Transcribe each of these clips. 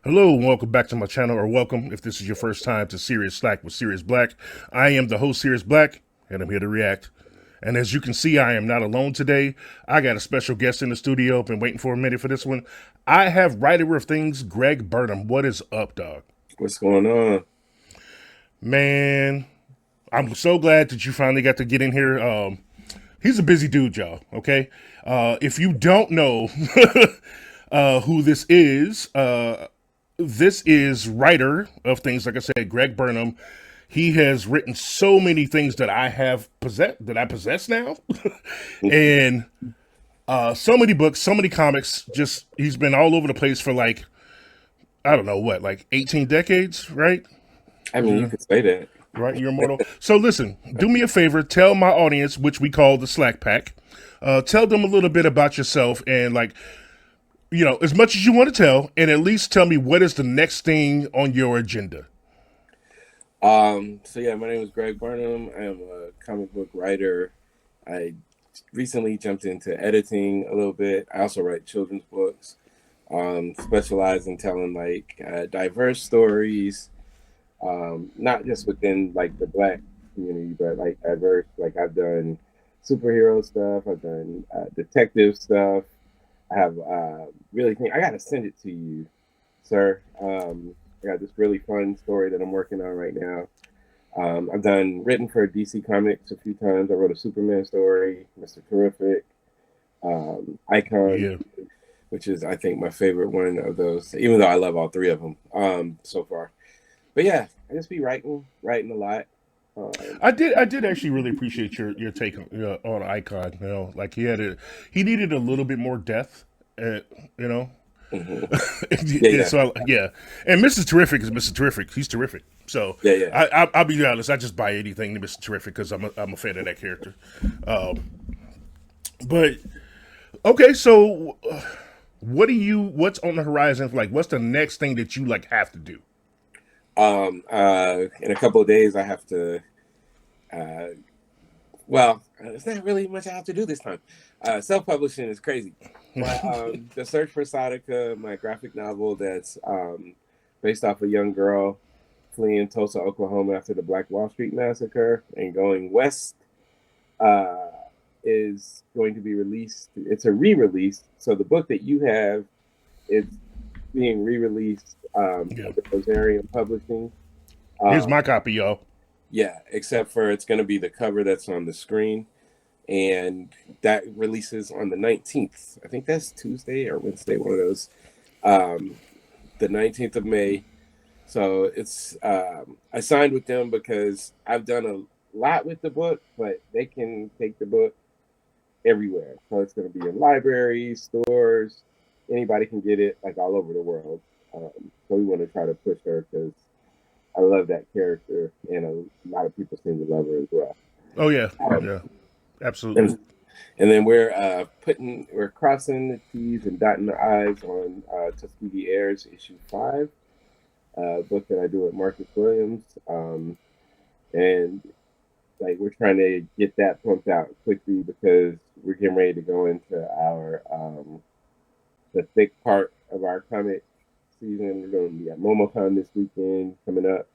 Hello and welcome back to my channel, or welcome if this is your first time to Serious Slack with Serious Blaq. I am the host, Serious Blaq, and I'm here to react. And as you can see, I am not alone today. I got a special guest in the studio. Been waiting for a minute for this one. I have writer of things, Greg Burnham. What is up, dog? What's going on? Man, I'm so glad that you finally got to get in here. He's a busy dude, y'all. Okay, if you don't know who this is writer of things, like I said, Greg Burnham. He has written so many things that I possess now, and so many books, so many comics. Just he's been all over the place for like I don't know what, like 18 decades, right? I mean, you could say that. Right, you're immortal. So listen, do me a favor. Tell my audience, which we call the Slack Pack, tell them a little bit about yourself and like as much as you want to tell, and at least tell me what is the next thing on your agenda. So yeah, my name is Greg Burnham. I am a comic book writer. I recently jumped into editing a little bit. I also write children's books. Specialize in telling like diverse stories, not just within like the Black community, but like diverse. Like I've done superhero stuff. I've done detective stuff. I have really think I gotta send it to you, sir. I got this really fun story that I'm working on right now. I've done written for DC Comics a few times. I wrote a Superman story, Mr. Terrific, Icon, Yeah. which is I think my favorite one of those. Even though I love all three of them so far. But yeah, I just be writing a lot. Um, I did actually really appreciate your take on Icon. Like he needed a little bit more depth. You know, mhm. Yeah, yeah, so yeah. And Mrs. Terrific is Mr. Terrific. He's terrific. So yeah, yeah. I'll be honest. I just buy anything to Mr. Terrific because I'm a fan of that character. Um, but okay, so what's on the horizon? Like, what's the next thing that you like have to do? In a couple of days, I have to. Uh, well, it's not really much I have to do this time. Self-publishing is crazy. The Search for SADIQAH, my graphic novel that's based off a young girl fleeing Tulsa, Oklahoma after the Black Wall Street massacre and going west, uh, is going to be released. It's a re-release. So the book that you have is being re-released Yeah. under Rosarium Publishing. Here's Um, my copy, y'all. yeah, except for it's going to be the cover that's on the screen, and that releases on the 19th. I think that's Tuesday or Wednesday, one of those. Um, the 19th of May. So it's I signed with them because I've done a lot with the book, but they can take the book everywhere. So it's going to be in libraries, stores. Anybody can get it, like all over the world. So we want to try to push her because I love that character, and a lot of people seem to love her as well. Oh yeah, Um, yeah, absolutely. and and then we're crossing the T's and dotting the I's on Tuskegee Airs issue 5, book that I do with Marcus Williams, and like we're trying to get that pumped out quickly because we're getting ready to go into our the thick part of our comic season. We're going to be at MomoCon this weekend coming up,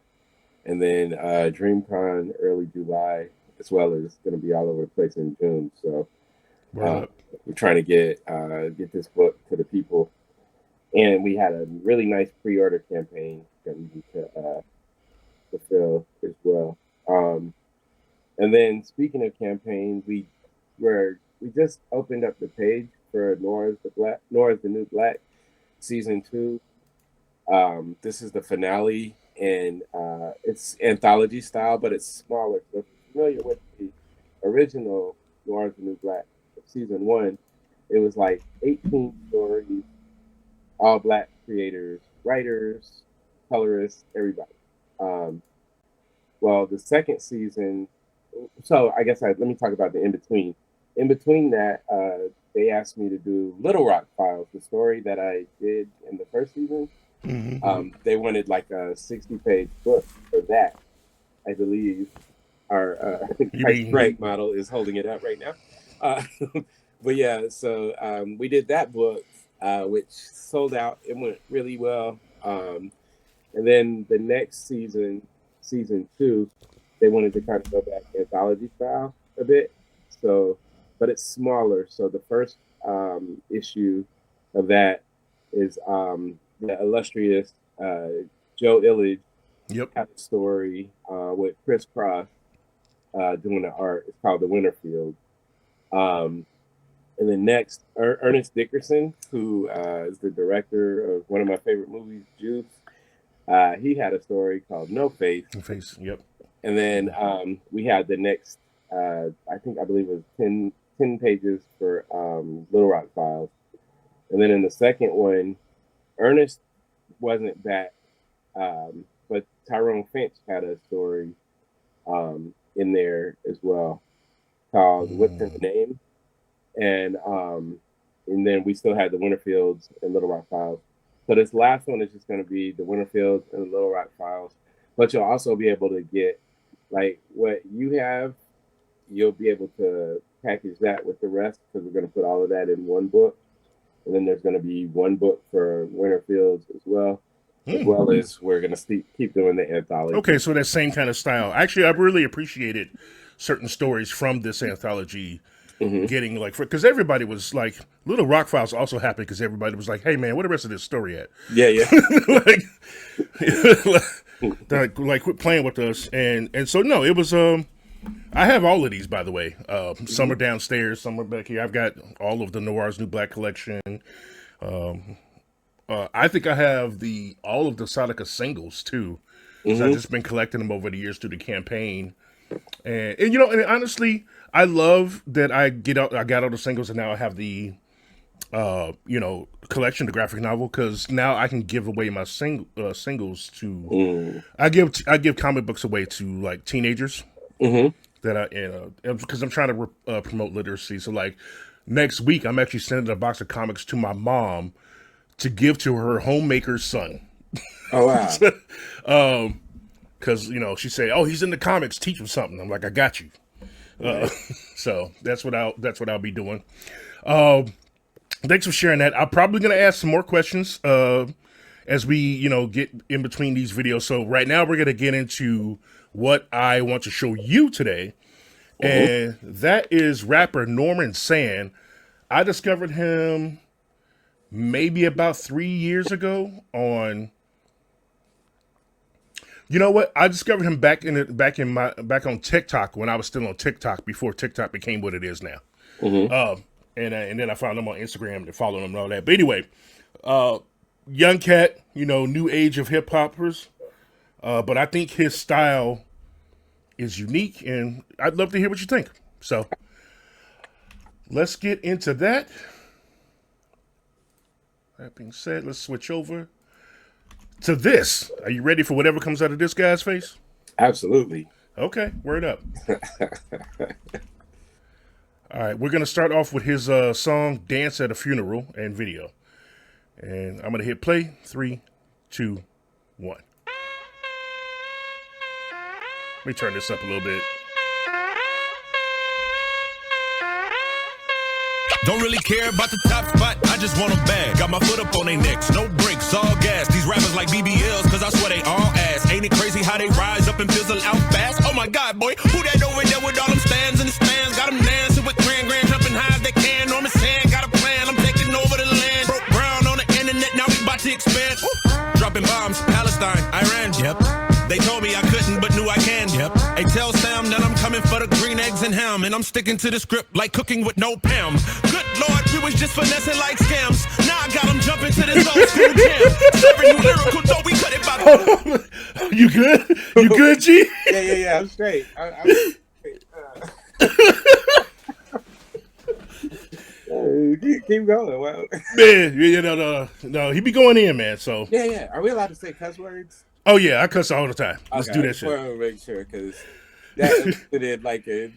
and then DreamCon early July, as well as going to be all over the place in June. So Word uh, up. we're trying to get this book to the people, and we had a really nice pre-order campaign that we need to fulfill as well. And then speaking of campaigns, we just opened up the page for Noir's the New Black season 2. This is the finale, and it's anthology style, but it's smaller. So if you're familiar with the original Noir's the New Black season 1, it was like 18 stories, all Black creators, writers, colorists, everybody. Um, well, the second season, so I guess let me talk about the in between. In between that, they asked me to do Little Rock Files, the story that I did in the first season. Mm-hmm. They wanted like a 60-page book for that. I believe our You Price mean Right model is holding it up right now. Uh, but yeah, so we did that book, which sold out. It went really well. And then the next season 2, they wanted to kind of go back anthology style a bit. So, but it's smaller. So the first issue of that is the illustrious Joe Illidge had a story with Chris Cross doing the art. It's called The Winterfield. And then next, Ernest Dickerson, who is the director of one of my favorite movies, Juice. He had a story called No Face. No Face, yep. And then we had the next, I believe it was 10 pages for Little Rock Files. And then in the second one, Ernest wasn't back, but Tyrone Finch had a story in there as well called What's in the Name? And then we still had the Winterfields and Little Rock Files. So this last one is just going to be the Winterfields and the Little Rock Files. But you'll also be able to get, like, what you have, you'll be able to package that with the rest, because we're going to put all of that in one book. And then there's going to be one book for Winterfields as well as we're going to keep doing the anthology. Okay, so that same kind of style. Actually, I really appreciated certain stories from this anthology. Getting like, because everybody was like, Little Rock Files also happened because everybody was like, hey man, where the rest of this story at? Yeah. like quit playing with us. And so no, it was I have all of these, by the way. Some are downstairs, some are back here. I've got all of the Noir's New Black collection. I think I have all of the SADIQAH singles too. I've just been collecting them over the years through the campaign. And you know, and honestly, I love that I got all the singles, and now I have the collection, the graphic novel, because now I can give away my singles to I give comic books away to like teenagers that because I'm trying to promote literacy. So like next week, I'm actually sending a box of comics to my mom to give to her homemaker's son. Oh wow. Because she said, "Oh, he's in the comics. Teach him something." I'm like, "I got you." So that's what I'll be doing. Thanks for sharing that. I'm probably gonna ask some more questions as we get in between these videos. So right now we're gonna get into what I want to show you today, and that is rapper Norman Sand. I discovered him maybe about 3 years ago on. You know what? I discovered him back on TikTok when I was still on TikTok before TikTok became what it is now. And then I found him on Instagram and followed him and all that. But anyway, young cat, new age of hip hoppers. But I think his style is unique, and I'd love to hear what you think. So let's get into that. That being said, let's switch over to this. Are you ready for whatever comes out of this guy's face? Absolutely. Okay, word up. All right, we're going to start off with his song Dance at a Funeral and video. And I'm going to hit play. 3, 2, 1. Let me turn this up a little bit. Don't really care about the top spot, I just want a bag. Got my foot up on their necks, no brakes, all gas. These rappers like BBLs, cause I swear they all ass. Ain't it crazy how they rise up and fizzle out fast? Oh my God, boy, who that over there with all them stands in the stands? Got them dancing with grand jumping high as they can. Norman Sand got a plan, I'm taking over the land. Broke brown on the internet, now we about to expand. Dropping bombs, Palestine, Iran, yep. They told me I couldn't, but knew I can. Yep. Hey, tell Sam that I'm coming for the green eggs and ham, and I'm sticking to the script like cooking with no Pam. Good Lord, we was just finessing like scams. Now I got them jumping to this old school jam. Serving you lyrical, though we cut it by. You good? You good, G? Yeah. I'm straight. Keep going. Wow. Man, no, he be going in, man. So yeah. Are we allowed to say cuss words? Oh yeah, I cuss all the time. Let's do that shit. I want to make sure, because that did like an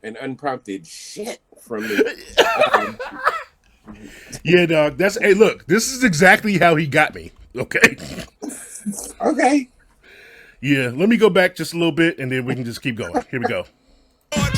unprompted shit from me. Yeah, dog. Hey, look, this is exactly how he got me. Okay. Okay. Yeah, let me go back just a little bit, and then we can just keep going. Here we go.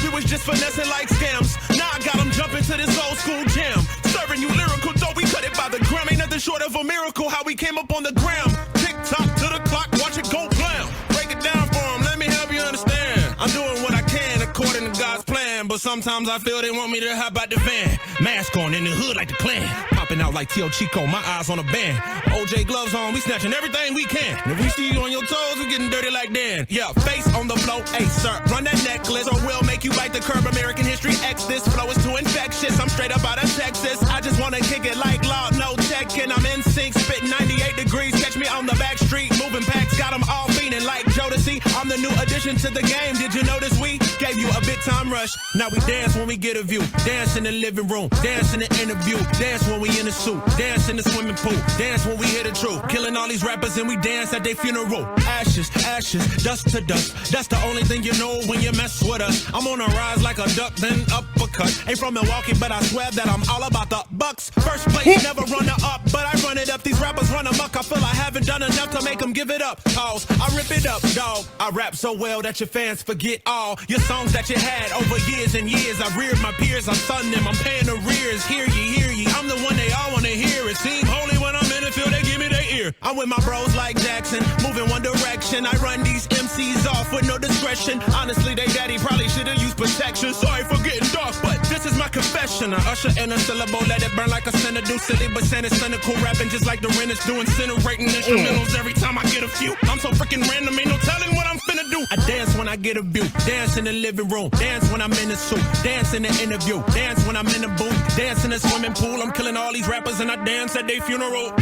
We was just finessing like scams. Now I got them jumping to this old school jam. Serving you lyrical, though we cut it by the gram. Ain't nothing nothing short of a miracle how we came up on the gram. Tick tock to the clock, watch it go blam. Break it down for them, let me help you understand. I'm doing what I can according to God's plan, but sometimes I feel they want me to hop out the van. Mask on in the hood like the Klan, popping out like Tio Chico, my eyes on a band. OJ gloves on, we snatching everything we can. And if we see you on your toes, we getting dirty like Dan. Yeah, face on the flow, hey sir, run that necklace or we'll make you bite the curb. American history X, this flow is too infectious. I'm straight up out of Texas, I just wanna kick it like law, no checking. I'm in sync, spitting 98 degrees, catch me on the back street, moving packs, got them all feeling like Jodeci. I'm the new addition to the game, did you notice we gave you a big time rush? Now we dance when we get a view, dance in the living room, dance in the interview, dance when we in the suit, dance in the swimming pool, dance when we hear the truth. Killing all these rappers and we dance at their funeral. Ashes, ashes, dust to dust, that's the only thing you know when you mess with us. I'm on a rise like a duck, then uppercut. Ain't from Milwaukie, but I swear that I'm all about the bucks. First place, never run it up, but I run it up. These rappers run amok, I feel I haven't done enough to make them give it up. Pause, I rip it up, dog. I rap so well that your fans forget all your songs that you had over years and years. I reared my peers, I'm stunning them, I'm paying arrears. Hear ye, I'm the one they all wanna hear. It seem holy when I'm in the field, they give me their ear. I'm with my bros like Jackson, moving one direction. I run these MCs off with no discretion. Honestly, they daddy probably should've used protection. Sorry for getting dark, but this is my confession. I usher in a syllable, let it burn like a sinner do. Silly but saying it's cynical, rapping just like the Renters do. Incinerating instrumentals every time I get a few. I'm so freaking random, ain't no telling what I'm finna do. I dance when I get a view, dance in the living room, dance when I'm in the suit, dance in the interview, dance when I'm in the booth, dance in the swimming pool. I'm killing all these rappers and I dance at their funeral.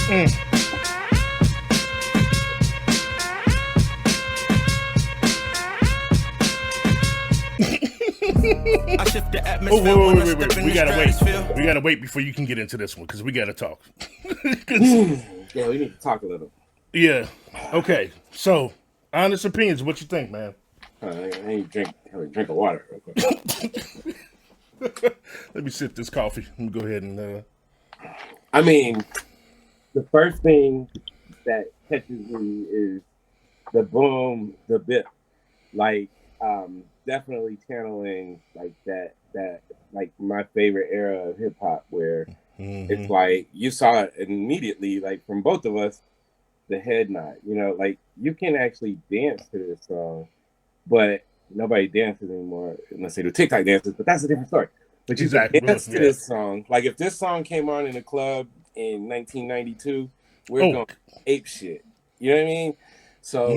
I shift the atmosphere. Wait. We gotta wait. We gotta wait before you can get into this one because we gotta talk. Yeah, we need to talk a little. Yeah. Okay. So, honest opinions. What you think, man? I need to drink of water real quick. Let me sip this coffee. Let me go ahead and. I mean, the first thing that catches me is the boom, the bip, like definitely channeling like that like my favorite era of hip hop where it's like you saw it immediately, like from both of us, the head nod. You know, like you can actually dance to this song, but nobody dances anymore unless they do TikTok dances. But that's a different story. But you can dance to this song. Like if this song came on in a club in 1992, we're going ape shit. You know what I mean? So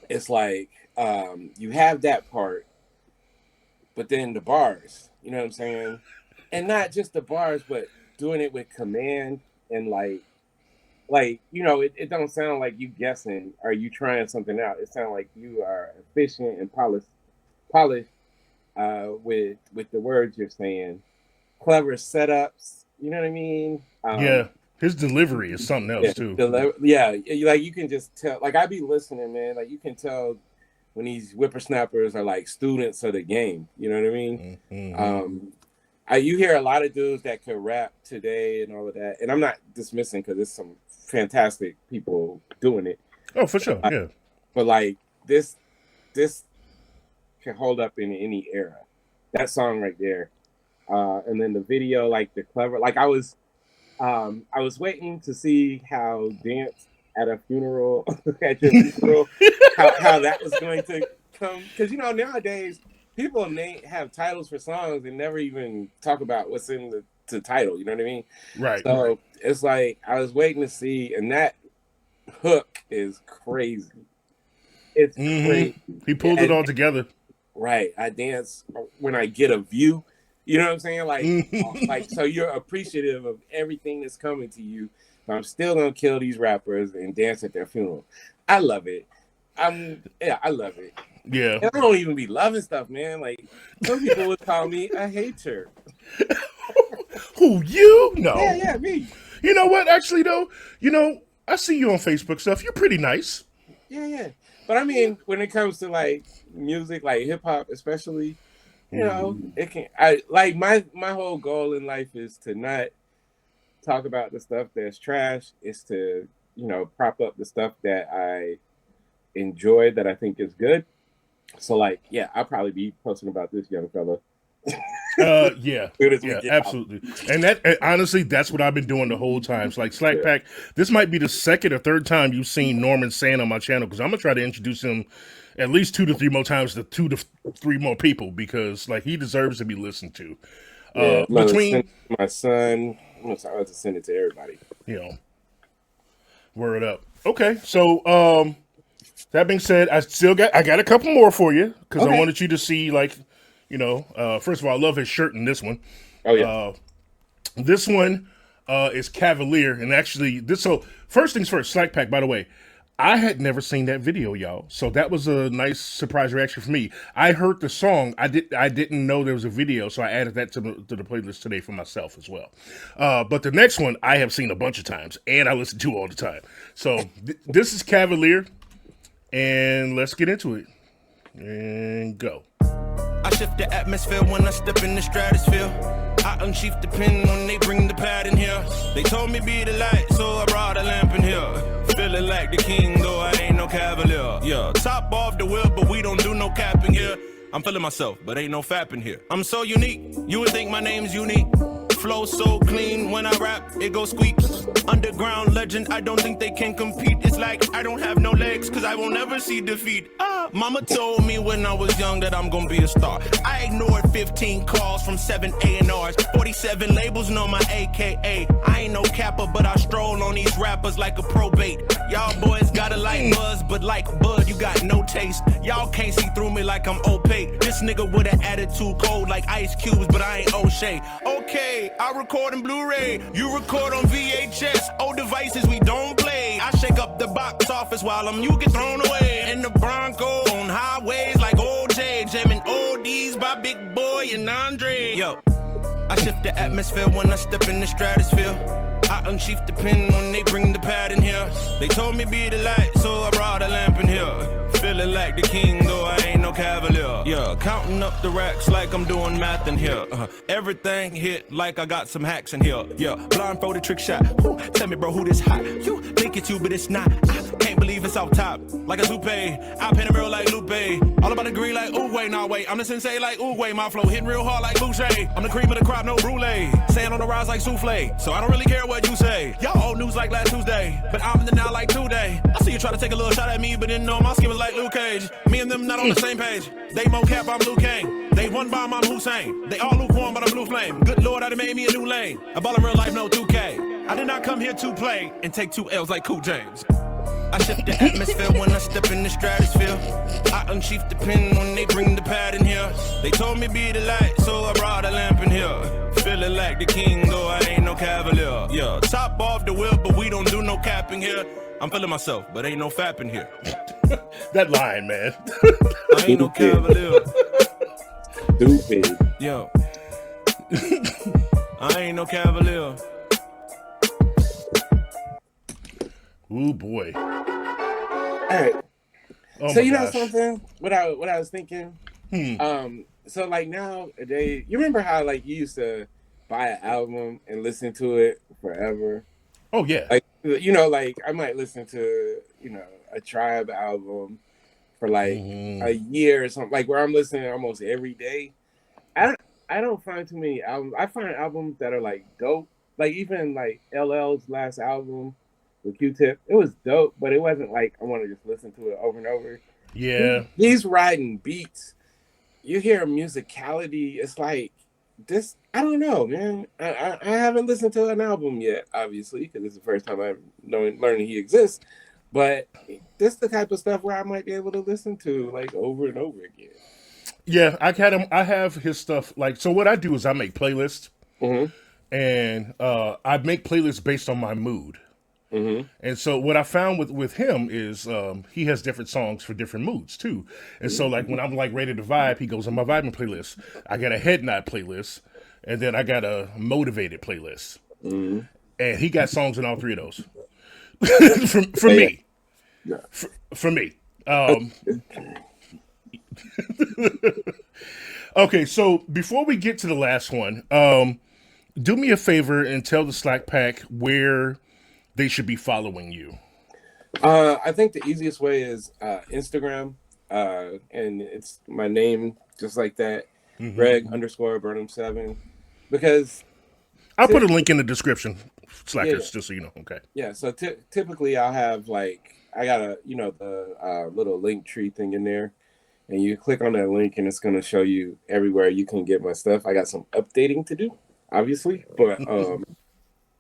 it's like you have that part, but then the bars. You know what I'm saying? And not just the bars, but doing it with command and like you know, it don't sound like you guessing or you trying something out. It sounds like you are efficient and polished with the words you're saying. Clever setups. You know what I mean? Yeah, his delivery is something else too. Like you can just tell. Like I be listening, man. Like you can tell when these whippersnappers are like students of the game. You know what I mean? You hear a lot of dudes that could rap today and all of that, and I'm not dismissing because there's some fantastic people doing it. Oh, for sure, yeah. But like this can hold up in any era. That song right there, and then the video, like the clever. Like I was waiting to see how dance at a funeral, at your funeral, how that was going to come, because you know nowadays people have titles for songs and never even talk about what's in the title. You know what I mean? Right. So it's like I was waiting to see, and that hook is crazy. It's crazy. He pulled it all together. Right. I dance when I get a view. You know what I'm saying? Like so you're appreciative of everything that's coming to you. But I'm still gonna kill these rappers and dance at their funeral. I love it. I love it. Yeah. And I don't even be loving stuff, man. Like some people would call me a hater. Who, you? No. Yeah, me. You know what? Actually, though, you know, I see you on Facebook stuff. You're pretty nice. Yeah. But I mean, when it comes to like music, like hip hop, especially, you know, it can. I like my whole goal in life is to not talk about the stuff that's trash. Is to, you know, prop up the stuff that I enjoy, that I think is good. So like, yeah, I'll probably be posting about this young fella Yeah, Soon as we yeah, get absolutely. And honestly, that's what I've been doing the whole time. It's like Slack Pack. This might be the second or third time you've seen Norman Sand on my channel because I'm gonna try to introduce him at least 2 to 3 more times to 2 to 3 more people because like he deserves to be listened to. I'm gonna send Between it to my son, I'm gonna send it to everybody. you know, word up. Okay, so that being said, I got a couple more for you because I Okay. wanted you to see like, first of all, I love his shirt in this one. Oh yeah. This one is Cavalier, and actually, so first things first, Slack Pack. By the way, I had never seen that video, y'all. So that was a nice surprise reaction for me. I heard the song. I didn't know there was a video, so I added that to the playlist today for myself as well. But the next one I have seen a bunch of times, and I listen to all the time. So this is Cavalier, and let's get into it. And go. I shift the atmosphere when I step in the stratosphere. I unsheath the pin when they bring the pad in here. They told me be the light, so I brought a lamp in here. Feeling like the king, though I ain't no cavalier. Yeah, top off the wheel, but we don't do no capping here. I'm feeling myself, but ain't no fapping here. I'm so unique, you would think my name's unique. Flow so clean, when I rap, it goes squeak. Underground legend, I don't think they can compete. It's like I don't have no legs, cause I will never see defeat. Mama told me when I was young that I'm gonna be a star. I ignored 15 calls from 7 A&Rs. 47 labels know my AKA. I ain't no capper, but I stroll on these rappers like a probate. Y'all boys got a light buzz, but like Bud, you got no taste. Y'all can't see through me like I'm opaque. This nigga with an attitude cold like ice cubes, but I ain't O'Shea. Okay, I record on Blu-ray, you record on VHS. Old devices we don't play. I shake up the box office while you get thrown away. In the Bronco on highways like OJ, jamming oldies by Big Boy and Andre. Yo, I shift the atmosphere when I step in the stratosphere. I unsheath the pin when they bring the pad in here. They told me be the light, so I brought a lamp in here. Feeling like the king, though I ain't no cavalier. Yeah, counting up the racks like I'm doing math in here. Everything hit like I got some hacks in here. Yeah, blindfolded trick shot. Ooh, tell me, bro, who this hot? You think it's you, but it's not. I can't believe it's off top. Like a soupe. I paint a mirror like Lupe. All about the green like, ooh, wait, nah, wait. I'm the sensei like, ooh, wait. My flow hitting real hard like Boucher. I'm the cream of the crop, no brulee. Sand on the rise like souffle. So I don't really care what you say. Y'all old news like last Tuesday. But I'm in the now like today. I see you try to take a little shot at me, but then no, my skin was like Luke Cage. Me and them not on the same page. They mocap, I'm Luke Kang. They one bomb, I'm Hussein. They all lukewarm, but I'm blue flame. Good Lord, I done made me a new lane. I ball in real life, no 2K. I did not come here to play and take 2 L's like Cool James. I shift the atmosphere when I step in the stratosphere. I unsheath the pin when they bring the pad in here. They told me be the light, so I brought a lamp in here. Feeling like the king, though I ain't no cavalier. Yeah, top off the wheel, but we don't do no capping here. I'm feeling myself, but ain't no fapping here. That line, man. I ain't no cavalier. Stupid. Yo. I ain't no cavalier. Ooh boy. All right. Oh so you know gosh. something? What I was thinking? So like nowadays, you remember how like you used to buy an album and listen to it forever? Oh yeah. Like like I might listen to a Tribe album for like a year or something, like where I'm listening almost every day. I don't find too many albums. I find albums that are like dope. Like even like LL's last album with Q-Tip, it was dope, but it wasn't like I want to just listen to it over and over. Yeah. He's writing beats. You hear musicality. It's like this. I don't know, man. I haven't listened to an album yet, obviously, because it's the first time I'm learning he exists. But this is the type of stuff where I might be able to listen to like over and over again. Yeah, I have his stuff. Like, so what I do is I make playlists, and I make playlists based on my mood. And so what I found with him is he has different songs for different moods too. And so like when I'm like ready to vibe, he goes on my vibing playlist. I got a head nod playlist, and then I got a motivated playlist. And he got songs in all 3 of those. for me. Yeah. For me. Okay, so before we get to the last one, do me a favor and tell the Slack Pack where they should be following you. I think the easiest way is Instagram, and it's my name just like that. Greg_Burnham7, because I'll put a link in the description, Slackers, Yeah. just so you know. Okay. yeah. So typically I'll have like I got a the little link tree thing in there, and you click on that link and it's gonna show you everywhere you can get my stuff. I got some updating to do, obviously, but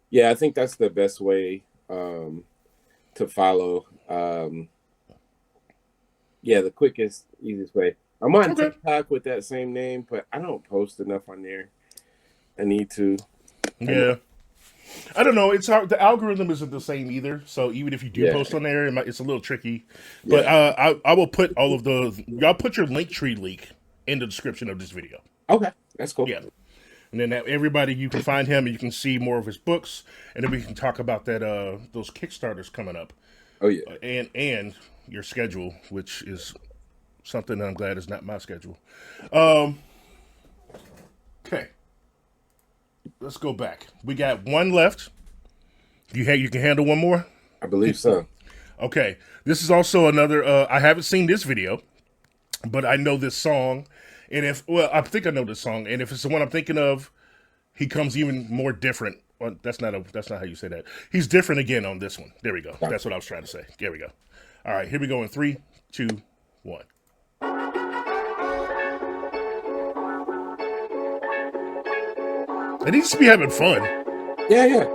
yeah, I think that's the best way to follow. Yeah, the quickest, easiest way. I'm on Okay. TikTok with that same name, but I don't post enough on there. I need to. Yeah. I don't know. It's hard. The algorithm isn't the same either. So even if you do Yeah. post on there, it's a little tricky. But I will put all of I'll put your link tree link in the description of this video. Okay, that's cool. Yeah. And then everybody, you can find him and you can see more of his books. And then we can talk about that those Kickstarters coming up. Oh yeah. And your schedule, which is something that I'm glad is not my schedule. Okay. Let's go back. We got one left. You can handle one more? I believe so. Okay. This is also another I haven't seen this video, but I know this song. And I think I know this song, and if it's the one I'm thinking of, he comes even more different. Well, that's not how you say that. He's different again on this one. There we go. That's what I was trying to say. There we go. All right, here we go in 3, 2, 1. And he used to be having fun. Yeah.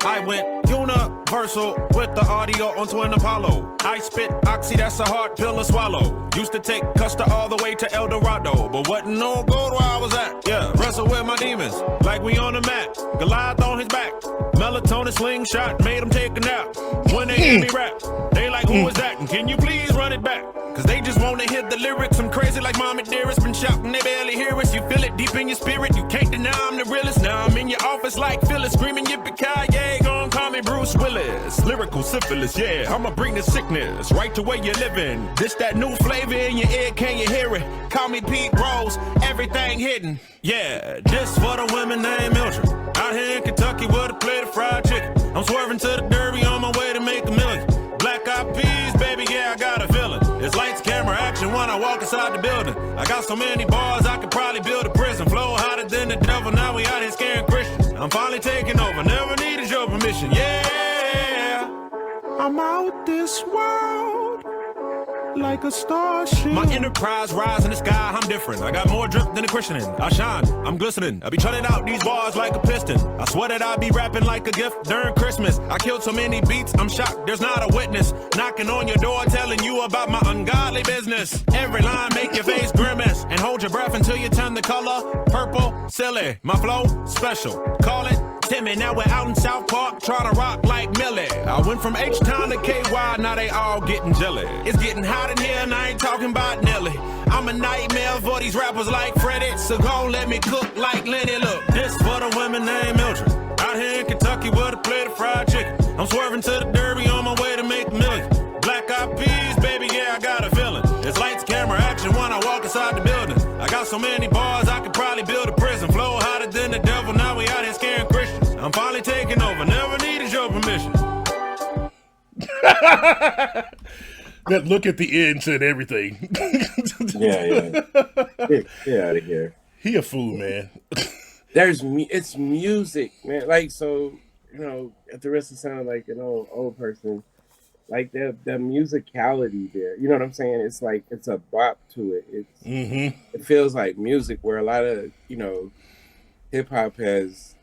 I went universal with the audio on Twin Apollo. I spit oxy, that's a hard pill to swallow. Used to take Custer all the way to El Dorado, but wasn't no gold where I was at. Yeah, wrestle with my demons like we on the mat. Goliath on his back, melatonin slingshot made him take a nap. When they hear me rap, they like, who is that? And can you please run it back? Cause they just wanna hear the lyrics. I'm crazy like Mama Dearest. Been shouting, they barely hear us. You feel it deep in your spirit. You can't deny I'm the realest. Now I'm in your office like Phyllis, screaming yippee-ki-yay. Gon' call me Bruce Willis. Lyrical syphilis, yeah. I'ma bring the sickness right to where you're living. This that new flavor in your ear, can you hear it? Call me Pete Rose, everything hidden. Yeah, this for the women named Mildred. Out here in Kentucky with a plate of fried chicken. I'm swerving to the derby on my way to make a million. Black eyed peas, baby, yeah, I got a feeling. It's lights, camera, action when I walk inside the building. I got so many bars, I could probably build a prison. Flow hotter than the devil, now we out here scaring Christians. I'm finally taking over, never needed your permission, yeah. I'm out this world like a starship. My enterprise rise in the sky, I'm different. I got more drip than a Christian. I shine, I'm glistening. I be turning out these bars like a piston. I swear that I be rapping like a gift during Christmas. I killed so many beats, I'm shocked there's not a witness knocking on your door telling you about my ungodly business. Every line make your face grimace and hold your breath until you turn the color purple. Silly, my flow special. Call it Timmy, now we're out in South Park trying to rock like Millie. I went from H-Town to KY, now they all getting jelly. It's getting hot in here and I ain't talking about Nelly. I'm a nightmare for these rappers like Freddie, so gon' let me cook like Lenny. Look, this for the women named Mildred. Out here in Kentucky with a plate of fried chicken. I'm swerving to the derby on my way to make a million. Black eyed peas, baby, yeah, I got a feeling. It's lights, camera, action when I walk inside the building. I got so many bars, I could probably build a prison. Flow hotter than the devil, now we out here scaring Christians. I'm finally taking over, never needed your permission. That look at the end said everything. Yeah. Get out of here. He a fool, man. It's music, man. Like, so, at the rest of sounding like an old person, like the musicality there. You know what I'm saying? It's like it's a bop to it. It feels like music where a lot of hip hop has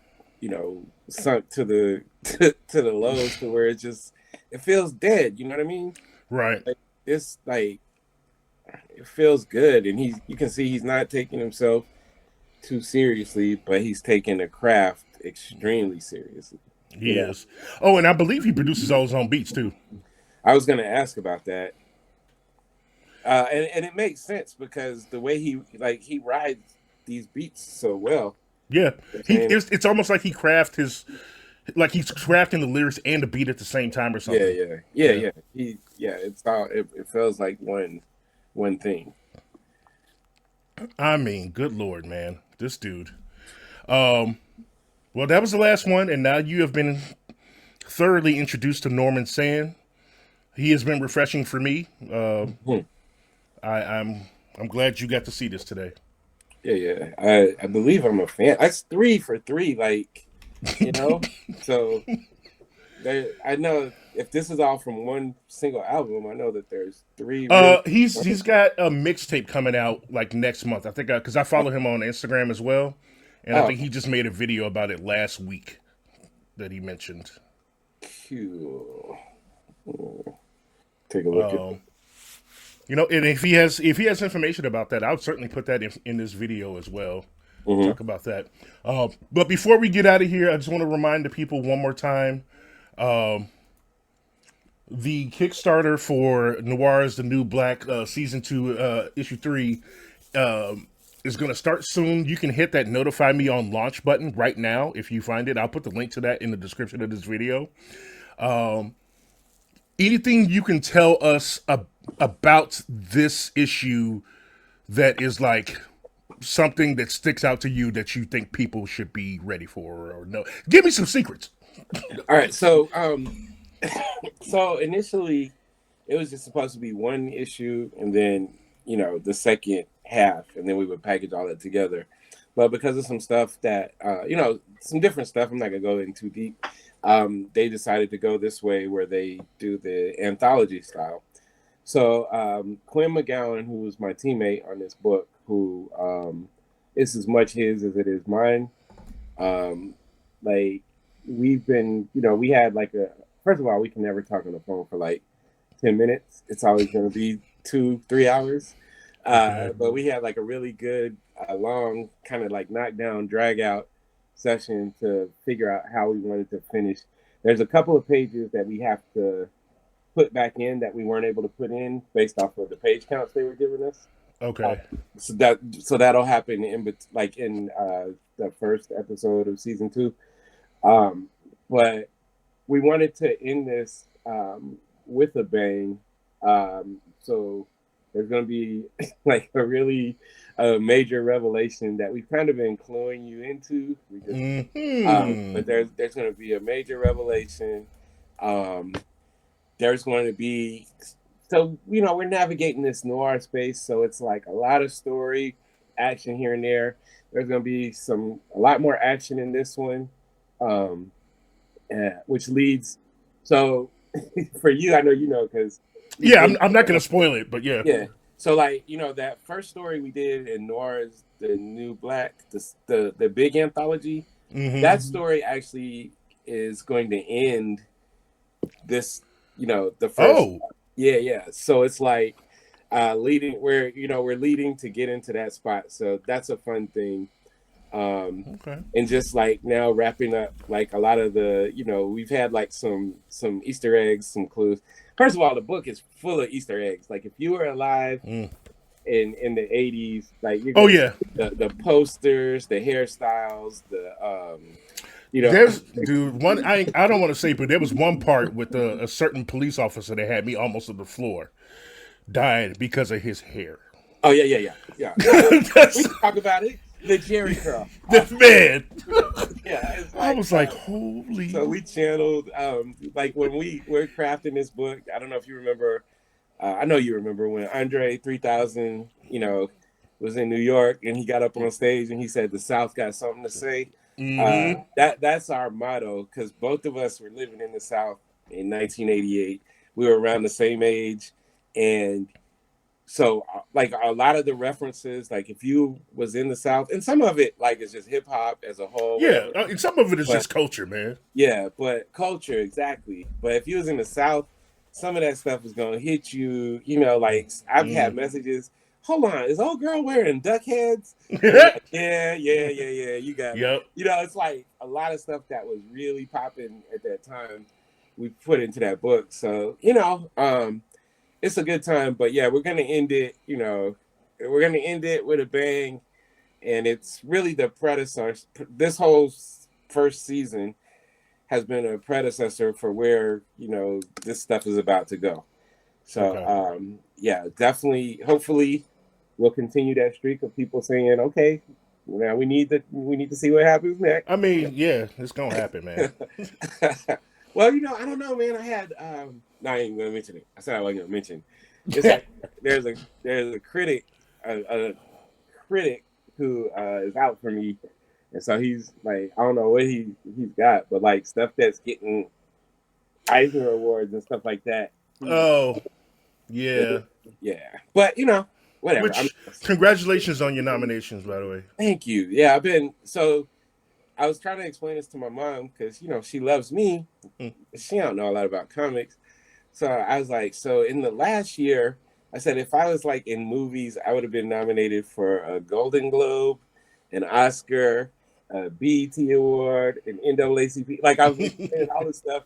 sunk to the to the lows to where it feels dead. You know what I mean? Right. Like, it's like it feels good, and you can see he's not taking himself too seriously, but he's taking the craft extremely seriously. He is. Oh, and I believe he produces all his own beats too. I was going to ask about that, and it makes sense because the way he rides these beats so well. Yeah, it's almost like he's crafting the lyrics and the beat at the same time or something. Yeah. It's all it feels like one thing. I mean, good Lord, man, this dude. Well, that was the last one, and now you have been thoroughly introduced to Norman Sand. He has been refreshing for me. I'm I'm glad you got to see this today. Yeah. I believe I'm a fan. That's 3 for 3, like, you know. So I know if this is all from one single album, I know that there's 3 really. He's got a mixtape coming out like next month. I think because I follow him on Instagram as well, and I Oh, think he just made a video about it last week that he mentioned. cool. Take a look at it. You know, and if he has information about that, I would certainly put that in this video as well. Talk about that. But before we get out of here, I just want to remind the people one more time. The Kickstarter for NOIR's The New Blaq Season 2, Issue 3 is going to start soon. You can hit that notify me on launch button right now if you find it. I'll put the link to that in the description of this video. Anything you can tell us about this issue that is like something that sticks out to you that you think people should be ready for or no? Give me some secrets. All right, so so initially it was just supposed to be one issue, and then the second half, and then we would package all that together. But because of some stuff that some different stuff, I'm not gonna go in too deep. They decided to go this way where they do the anthology style. So Quinn McGowan, who was my teammate on this book, who it's as much his as it is mine. Like we've been, we had like first of all, we can never talk on the phone for like 10 minutes. It's always going to be 2-3 hours. But we had like a really good, long kind of like knockdown, drag out session to figure out how we wanted to finish. There's a couple of pages that we have to put back in that we weren't able to put in based off of the page counts they were giving us. Okay. So that'll happen in the first episode of season 2. But we wanted to end this with a bang. So there's going to be like a really major revelation that we've kind of been cluing you into. But there's going to be a major revelation. There's going to be, so, we're navigating this noir space. So it's like a lot of story, action here and there. There's going to be a lot more action in this one. Which leads, so for you, I know because I'm not gonna spoil it, but yeah. So like that first story we did in NOIR's The New Blaq, the big anthology, that story actually is going to end this, the first. So it's like we're leading to get into that spot. So that's a fun thing. And just like now wrapping up like a lot of the we've had like some Easter eggs, some clues. First of all, the book is full of Easter eggs. Like if you were alive in the 80s, like the posters, the hairstyles, there's one I don't want to say, but there was one part with a certain police officer that had me almost on the floor, died because of his hair. Oh yeah. We talk about it. The Jerry curl. The man. I was like, holy. So we channeled, like when we're crafting this book, I don't know if you remember, I know you remember when Andre 3000, was in New York and he got up on stage and he said, the South got something to say. That's our motto, because both of us were living in the South in 1988. We were around the same age. And so, like, a lot of the references, like, if you was in the South, and some of it, like, is just hip-hop as a whole. Yeah, and some of it is just culture, man. Yeah, but culture, exactly. But if you was in the South, some of that stuff is going to hit you, like, I've had messages, hold on, is old girl wearing duck heads? Like, yeah, you got it. It's like a lot of stuff that was really popping at that time we put into that book. So, it's a good time, but yeah, we're gonna end it. We're gonna end it with a bang, and it's really the predecessor. This whole first season has been a predecessor for where this stuff is about to go. So, definitely. Hopefully, we'll continue that streak of people saying, "Okay, now we need to see what happens next." I mean, it's gonna happen, man. Well, I don't know, man. I had no, I ain't gonna mention it. I said I wasn't gonna mention. It's like there's a critic a critic who is out for me, and so he's like, I don't know what he's got, but like stuff that's getting Eisner awards and stuff like that. Oh, yeah. Yeah, but you know, whatever. Which, congratulations on your nominations, by the way. Thank you. Yeah, I was trying to explain this to my mom because, you know, she loves me. She don't know a lot about comics. So I was like, so in the last year, I said, if I was like in movies, I would have been nominated for a Golden Globe, an Oscar, a BET Award, an NAACP. Like I was looking at all the stuff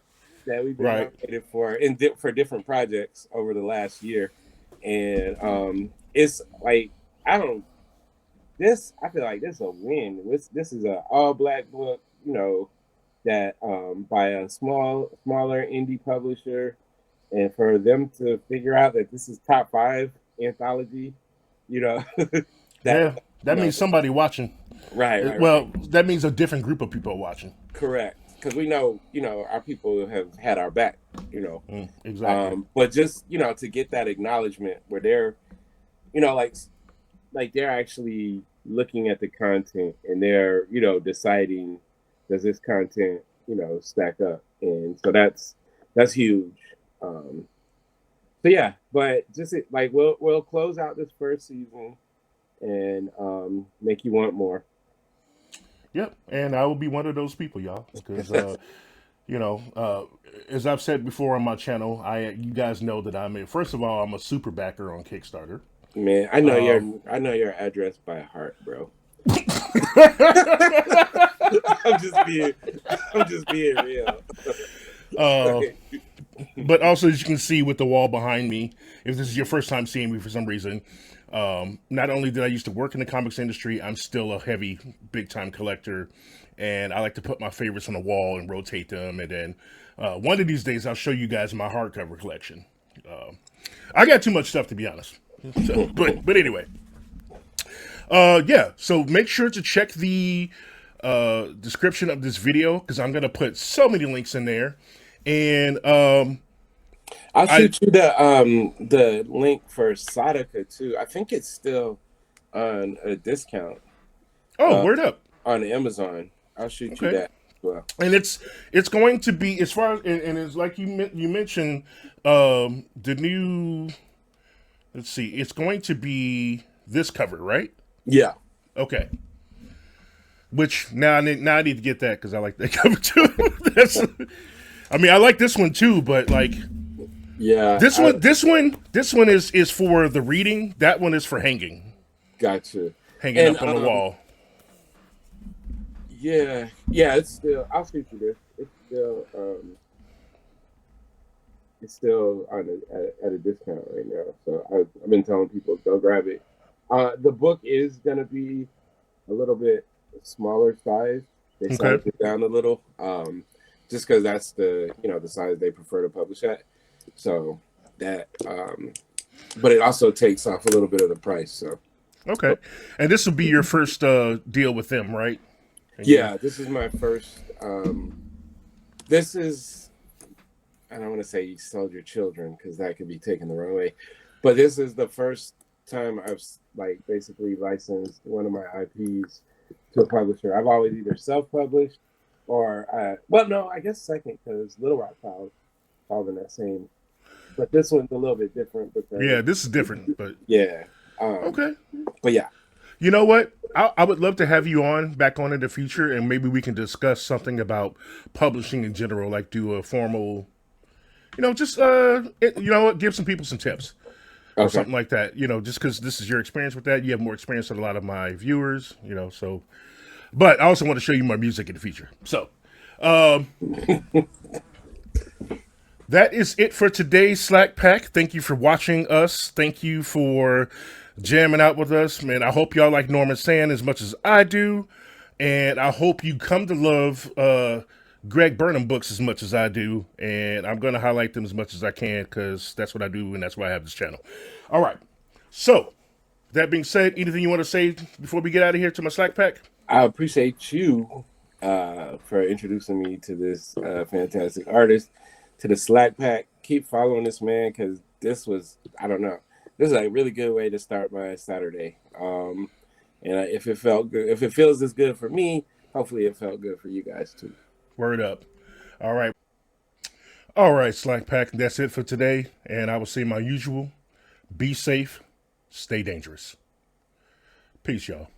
that we've been nominated for for different projects over the last year. And it's like, I feel like this is a win. This is an all Black book, you know, that by a smaller indie publisher, and for them to figure out that this is top 5 anthology, you know, that means somebody watching. Right. Well, that means a different group of people are watching. Correct, because we know, you know, our people have had our back, you know. Exactly. But just, you know, to get that acknowledgement where they're, you know, like they're actually looking at the content and they're, you know, deciding, does this content, you know, stack up? And so that's huge. So yeah, but just like we'll close out this first season and make you want more. Yep, and I will be one of those people, y'all, because you know, as I've said before on my channel, you guys know that first of all, I'm a super backer on Kickstarter. Man, I know your address by heart, bro. I'm just being real. But also, as you can see with the wall behind me, if this is your first time seeing me for some reason, not only did I used to work in the comics industry, I'm still a heavy, big-time collector, and I like to put my favorites on the wall and rotate them, and then one of these days I'll show you guys my hardcover collection. I got too much stuff, to be honest. So, but anyway. Yeah, so make sure to check the description of this video, because I'm going to put so many links in there. And I'll shoot you the link for SADIQAH too. I think it's still on a discount. Oh, word up. On Amazon. I'll shoot you that as well. And it's going to be, as far as, and it's like you mentioned, the new, let's see, it's going to be this cover, right? Yeah. Okay. Which now I need to get that because I like that cover too. I mean, I like this one too, but like, yeah, this one is for the reading. That one is for hanging. Gotcha. Hanging up on the wall. Yeah. It's still. I'll shoot you this. It's still at a discount right now. So I've been telling people go grab it. The book is gonna be a little bit smaller size. They sized it down a little, just because that's the size they prefer to publish at. So that, but it also takes off a little bit of the price. So okay, and this will be your first deal with them, right? Yeah, this is my first. This is, I don't want to say you sold your children because that could be taken the wrong way, but this is the first time I've basically licensed one of my IPs to a publisher. I've always either self-published or I guess second, because Little Rock falls in that same. But this one's a little bit different because this is different, but okay. But yeah, you know what? I would love to have you back on in the future, and maybe we can discuss something about publishing in general, like do a formal, just give some people some tips. Or something like that, just because this is your experience with that. You have more experience than a lot of my viewers, so. But I also want to show you my music in the future. So, that is it for today's Slack Pack. Thank you for watching us. Thank you for jamming out with us. Man, I hope y'all like Norman Sand as much as I do. And I hope you come to love Greg Burnham books as much as I do, and I'm going to highlight them as much as I can because that's what I do, and that's why I have this channel. All right. So, that being said, anything you want to say before we get out of here to my Slack Pack? I appreciate you for introducing me to this fantastic artist, to the Slack Pack. Keep following this man because this was, I don't know. this is a really good way to start my Saturday. And if it felt good, if it feels as good for me, hopefully it felt good for you guys too. Word up. All right. All right, Slack Pack. That's it for today. And I will say my usual. Be safe. Stay dangerous. Peace, y'all.